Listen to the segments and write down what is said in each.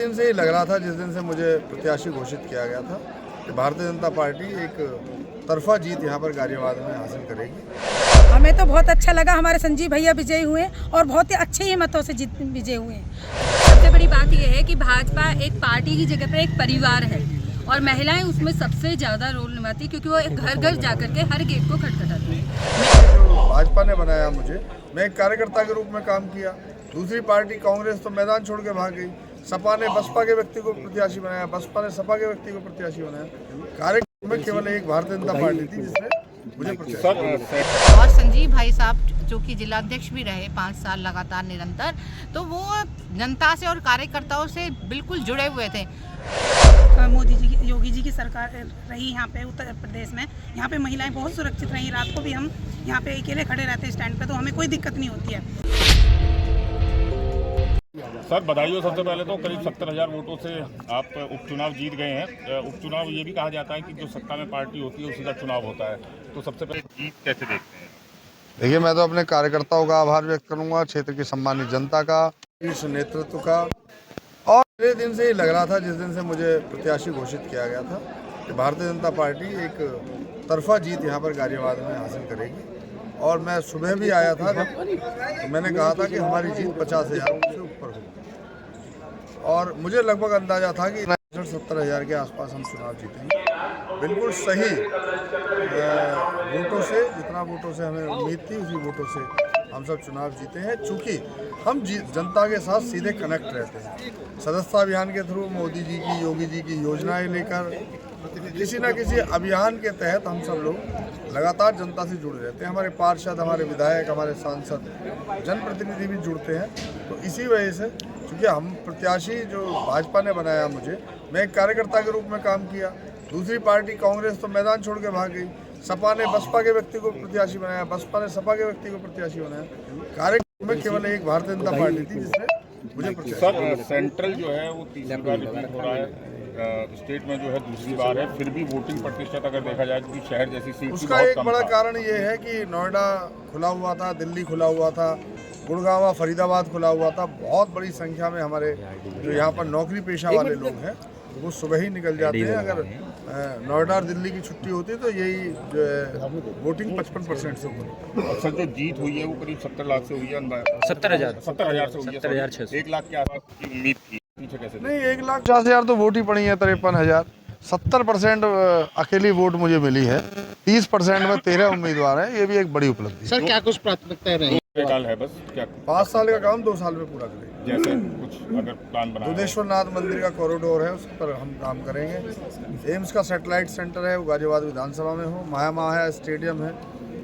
दिन से ही लग रहा था, जिस दिन से मुझे प्रत्याशी घोषित किया गया था कि भारतीय जनता पार्टी एक तरफा जीत यहाँ पर गाजियाबाद में हासिल करेगी। हमें तो बहुत अच्छा लगा, हमारे संजीव भैया विजयी हुए और बहुत ही अच्छे ही मतों से विजयी हुए। सबसे बड़ी बात यह है कि भाजपा एक पार्टी की जगह पर एक परिवार है और महिलाएं उसमें सबसे ज़्यादा रोल निभाती, क्योंकि वो घर घर जाकर के हर गेट को खटखटाती है। जो भाजपा ने बनाया मुझे, मैं एक कार्यकर्ता के रूप में काम किया। दूसरी पार्टी कांग्रेस तो मैदान छोड़ के भाग गई। सपा ने बसपा के व्यक्ति को प्रत्याशी बनाया, बसपा ने सपा के व्यक्ति को प्रत्याशी बनाया। कार्यक्रम में केवल एक भारतीय जनता पार्टी थी जिसने मुझे प्रत्याशी। और संजीव भाई साहब जो कि जिलाध्यक्ष भी रहे 5 साल लगातार निरंतर, तो वो जनता से और कार्यकर्ताओं से बिल्कुल जुड़े हुए थे। मोदी जी की, योगी जी की सरकार रही यहाँ पे उत्तर प्रदेश में। यहाँ पे महिलाएं बहुत सुरक्षित रही। रात को भी हम यहाँ पे अकेले खड़े रहते हैं स्टैंड पे, तो हमें कोई दिक्कत नहीं होती है। सर बधाई हो सबसे पहले तो, करीब 70,000 वोटों से आप उपचुनाव जीत गए हैं। उपचुनाव ये भी कहा जाता है कि जो सत्ता में पार्टी होती है उसी का चुनाव होता है, तो सबसे पहले जीत कैसे देखते हैं? देखिए, मैं तो अपने कार्यकर्ताओं का आभार व्यक्त करूंगा, क्षेत्र की सम्मानित जनता का, शीर्ष नेतृत्व का। और मेरे दिन से ही लग रहा था, जिस दिन से मुझे प्रत्याशी घोषित किया गया था कि भारतीय जनता पार्टी एक तरफा जीत यहाँ पर गाजियाबाद में हासिल करेगी। और मैं सुबह भी आया था जब, तो मैंने कहा था कि हमारी जीत 50,000 से ऊपर होगी। और मुझे लगभग अंदाजा था कि 70,000 के आसपास हम चुनाव जीतेंगे। बिल्कुल सही वोटों से, जितना वोटों से हमें उम्मीद थी उसी वोटों से हम सब चुनाव जीते हैं। चूँकि हम जनता के साथ सीधे कनेक्ट रहते हैं, सदस्यता अभियान के थ्रू मोदी जी की, योगी जी की योजनाएं लेकर किसी न किसी अभियान के तहत हम सब लोग लगातार जनता से जुड़े रहते हैं। हमारे पार्षद, हमारे विधायक, हमारे सांसद, जनप्रतिनिधि भी जुड़ते हैं। तो इसी वजह से, क्योंकि हम प्रत्याशी जो भाजपा ने बनाया मुझे, मैं एक कार्यकर्ता के रूप में काम किया। दूसरी पार्टी कांग्रेस तो मैदान छोड़ के भाग गई। सपा ने बसपा के व्यक्ति को प्रत्याशी बनाया, बसपा ने सपा के व्यक्ति को प्रत्याशी बनाया। कार्यक्रम में केवल एक भारतीय जनता पार्टी थी जिसने मुझे प्रत्याशी। सर सेंट्रल जो है वो तीसरी बार रिपीट हो रहा है, स्टेट में जो है दूसरी बार है, फिर भी वोटिंग प्रतिशत अगर देखा जाए क्योंकि शहर जैसी सीट उसका एक बड़ा कारण ये है कि नोएडा खुला हुआ था, दिल्ली खुला हुआ था, गुड़गांव, फरीदाबाद खुला हुआ था। बहुत बड़ी संख्या में हमारे जो यहाँ पर नौकरी पेशा वाले लोग हैं वो सुबह ही निकल जाते हैं। अगर नोएडा और दिल्ली की छुट्टी होती तो यही जो है वोटिंग 55% से ऊपर। अक्सर जो जीत हुई है वो करीब 70 लाख से हुई है। 70,000 से हुई है। 1 लाख के आसपास की उम्मीद थी, पीछे कैसे? नहीं, 1,50,000 तो वोट ही पड़ी है। 53,000, 70% अकेली वोट मुझे मिली है। 30% में 13 उम्मीदवार हैं। ये भी एक बड़ी उपलब्धि। सर क्या कुछ प्राथमिकताएं रही? काल है बस क्या 5 साल का काम 2 साल में पूरा करेंगे। जैसे कुछ अगर प्लान बना, दुधेश्वर नाथ मंदिर का कॉरिडोर है, उस पर हम काम करेंगे। एम्स का सैटेलाइट सेंटर है, वो गाजियाबाद विधानसभा में हो। माया स्टेडियम है,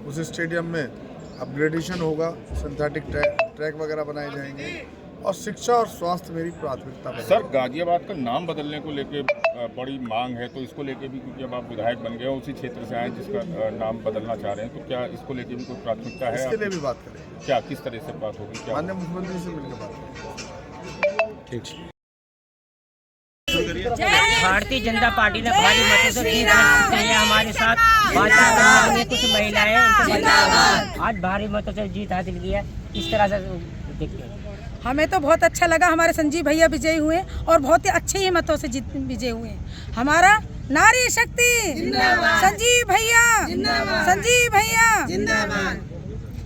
उस स्टेडियम में अपग्रेडेशन होगा, सिंथेटिक ट्रैक वगैरह बनाए जाएंगे। और शिक्षा और स्वास्थ्य मेरी प्राथमिकता है। सर गाजियाबाद का नाम बदलने को लेके बड़ी मांग है, तो इसको लेके भी, क्योंकि अब आप विधायक बन गए हो, उसी क्षेत्र से आए जिसका नाम बदलना चाह रहे हैं, तो क्या इसको लेके भी कोई प्राथमिकता है? इसके लिए भी बात करेंगे। क्या किस तरह से बात होगी? क्या माननीय मुख्यमंत्री से मिलकर बात करेंगे। भारतीय जनता पार्टी ने भारी मतों से जीत हासिल की है। हमारे साथ भाजपा में कुछ महिलाएं आज भारी मतों से जीत हासिल की है। इस तरह से देखते हैं। हमें तो बहुत अच्छा लगा, हमारे संजीव भैया विजयी हुए और बहुत ही अच्छे ही मतों से विजयी हुए। हमारा नारी शक्ति संजीव भैया, संजीव भैया।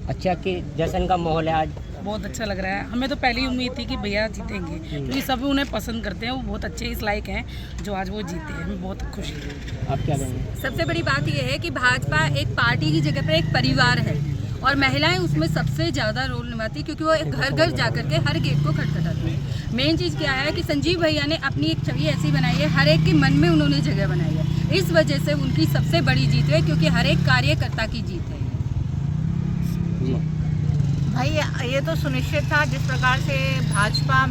अच्छा कि जश्न का माहौल है आज? बहुत अच्छा लग रहा है। हमें तो पहली उम्मीद थी कि भैया जीतेंगे, क्योंकि सभी उन्हें पसंद करते हैं। वो बहुत अच्छे इस लायक हैं जो आज वो जीते हैं। हमें बहुत खुशी है। आप क्या कहेंगे? सबसे बड़ी बात यह है कि भाजपा एक पार्टी की जगह पर एक परिवार है और महिलाएं उसमें सबसे ज़्यादा रोल निभाती, क्योंकि वो घर घर जाकर के हर गेट को खटखटाती है। मेन चीज़ क्या है कि संजीव भैया ने अपनी एक छवि ऐसी बनाई है, हर एक के मन में उन्होंने जगह बनाई है। इस वजह से उनकी सबसे बड़ी जीत है, क्योंकि हर एक कार्यकर्ता की जीत है। भाई ये तो सुनिश्चित था, जिस प्रकार से भाजपा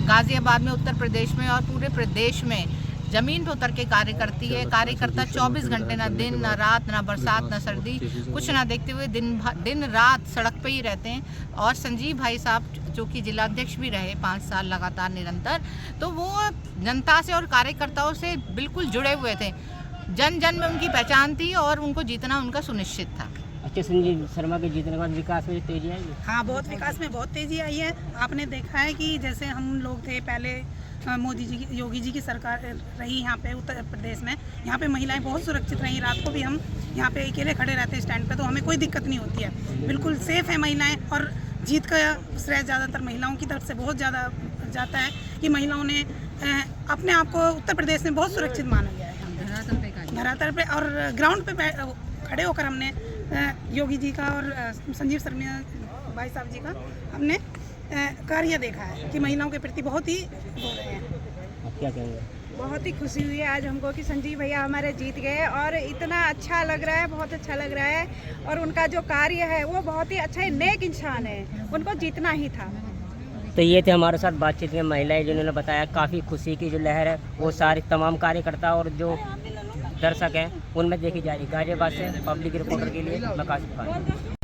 गाजियाबाद में, उत्तर प्रदेश में और पूरे प्रदेश में जमीन पर उतर के कार्य करती है। कार्यकर्ता 24 घंटे, ना दिन ना रात, ना बरसात ना सर्दी, कुछ ना देखते हुए दिन रात सड़क पे ही रहते हैं। और संजीव भाई साहब जो कि जिलाध्यक्ष भी रहे 5 साल लगातार निरंतर, तो वो जनता से और कार्यकर्ताओं से बिल्कुल जुड़े हुए थे। जन जन में उनकी पहचान थी और उनको जीतना उनका सुनिश्चित था। अच्छा, संजीव शर्मा के जीतने के बाद विकास में तेजी आई? हाँ, बहुत विकास में बहुत तेजी आई है। आपने देखा है कि जैसे हम लोग थे पहले मोदी जी की, योगी जी की सरकार रही यहाँ पे उत्तर प्रदेश में, यहाँ पे महिलाएं बहुत सुरक्षित रहीं। रात को भी हम यहाँ पे अकेले खड़े रहते हैं स्टैंड पे, तो हमें कोई दिक्कत नहीं होती है, बिल्कुल सेफ़ है महिलाएं। और जीत का श्रेय ज़्यादातर महिलाओं की तरफ से बहुत ज़्यादा जाता है कि महिलाओं ने अपने आप को उत्तर प्रदेश में बहुत सुरक्षित माना गया है। धरातल पे और ग्राउंड पे खड़े होकर हमने योगी जी का और संजीव शर्मा भाई साहब जी का हमने कार्य देखा है कि महिलाओं के प्रति बहुत ही हो रहे हैं। आप क्या कहेंगे? बहुत ही खुशी हुई है आज हमको कि संजीव भैया हमारे जीत गए और इतना अच्छा लग रहा है, बहुत अच्छा लग रहा है। और उनका जो कार्य है वो बहुत ही अच्छा है, नेक इंसान है, उनको जीतना ही था। तो ये थे हमारे साथ बातचीत में महिलाएं जिन्होंने बताया काफ़ी खुशी की जो लहर है वो सारे तमाम कार्यकर्ता और जो दर्शक हैं उनमें देखी जा रही। गाजियाबाद से पब्लिक रिपोर्टर के लिए मैं काशिफ खान।